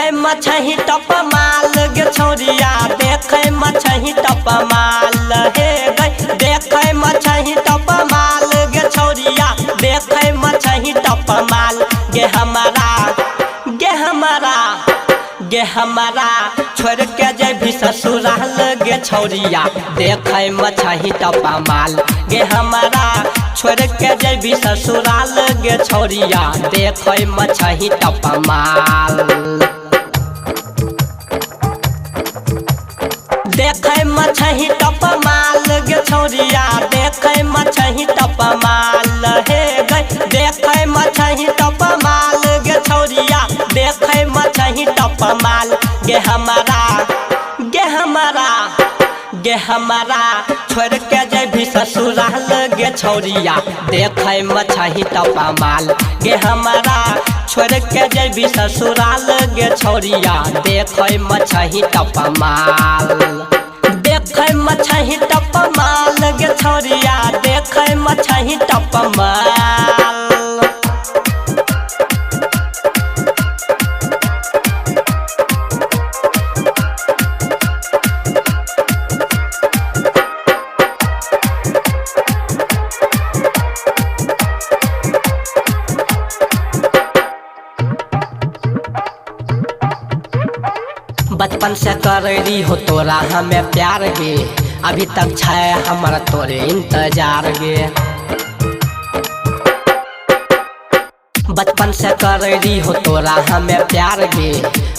देखे मछही टप माल गे छौरिया देखे मछही टप माल हे गई देखे मछही टप माल गे छौरिया देखे मछही टप माल गे हमारा छोड़ के जेबी ससुराल गे छौरिया देखे मछही टप माल गे हमारा छोड़ के जेबी ससुराल गे छौरिया देखे मछही टप माल देखे मछही टप माल गे छौरिया देखे मछही टप माल हे गई देखे मछही टप माल गे छौरिया देखे मछही टप माल गे हमारा छोड़ के जेबी ससुराल गे छौरिया देखे मछही टप माल गे हमारा छोड़ के जेबी ससुराल गे छौरिया देखे मछही टप माल देखे मछही टप माल गे छौरिया देखे मछही टप माल बचपन से कर रही हो तोरा हमें प्यार गे अभी तक छै हमारा तोरे इंतजार गे बचपन से कर रही हो तोरा हमें प्यार गे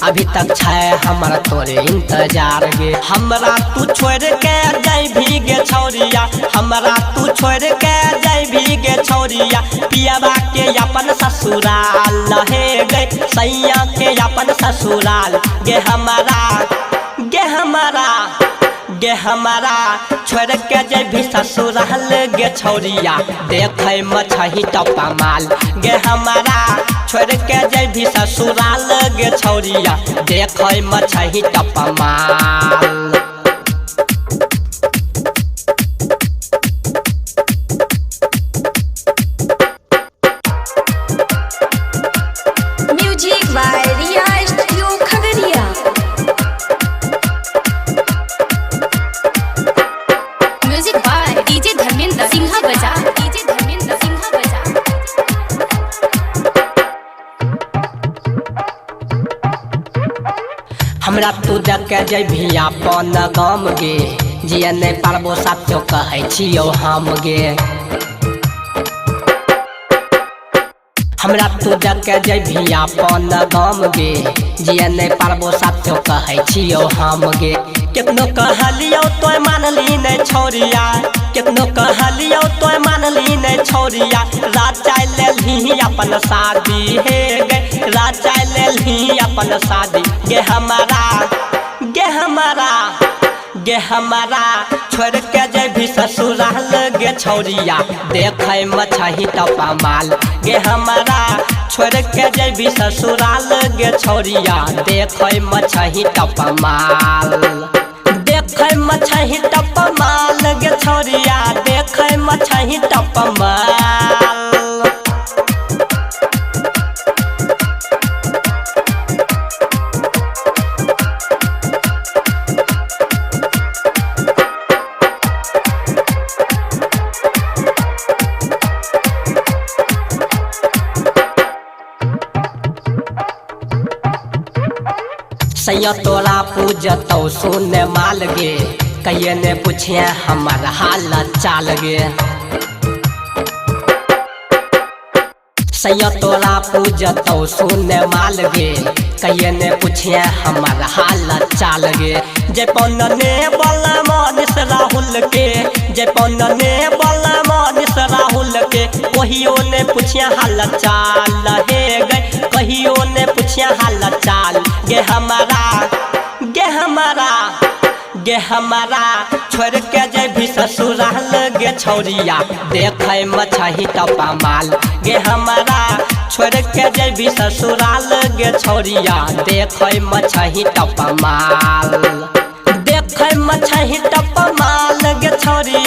अभी तक छै हमारा तोरे इंतजार गे हमरा तू छोड़ के जैभी गे छौरिया हमरा तू छोड़ के जैभी गे छौरिया पियाबा के अपन ससुराल हे गए सैया के अपन ससुराल गे हमारा छोड़ के जेबी ससुराल गे छौरिया देखे मछही टप माल गे हमारा छोड़ के जेबी ससुराल गे छौरिया देखे मछही टप माल music by Riya studio Khagaria music by DJ Dharmendra Sinha बजा डीजे धर्मेंद्र सिंहा बजा हमरा तू देख के जेबी अपन गाम गे जिया नहीं पारबो साथो कहै छियौ हम गे हमरा तू देख के जेबी अपन गाम गे जिया नहीं पारबो साथो कहै छियौ हम गे कितनो कहलियौ तोय मानली नहीं छौरिया कितनो कहलियौ तोय मानली नहीं छौरिया राजा लेलही अपन शादी हे गे राजा लेलही अपन शादी गे हमारा छोड़ के जेबी ससुराल गे छौरिया देखे मछही टप माल गे हमारा छोड़ के जेबी ससुराल गे छौरिया देखे मछही टप माल देखे मछही टप माल गे छौरिया देखे मछही टप माल सैया तोरा पूजतौ सुने माल गे कहिए ने पूछिए हमार हाल चाल गे सैया तोरा पूजतौ सुने माल गे कहिए ने पूछिए हमार हाल चाल गे जे पौनने वाला मानिस राहुल के जे पौनने वाला मानिस राहुल के कहियो ने पूछिए हाल चाल हे गए कहियो ने पूछिए हाल चाल गे हमारा छोड़ के जेबी ससुराल गे छौरिया देखे मछही टप माल गे हमारा छोड़ के जेबी ससुराल गे छौरिया देखे मछही टप माल देखे मछही टप माल गे छौरिया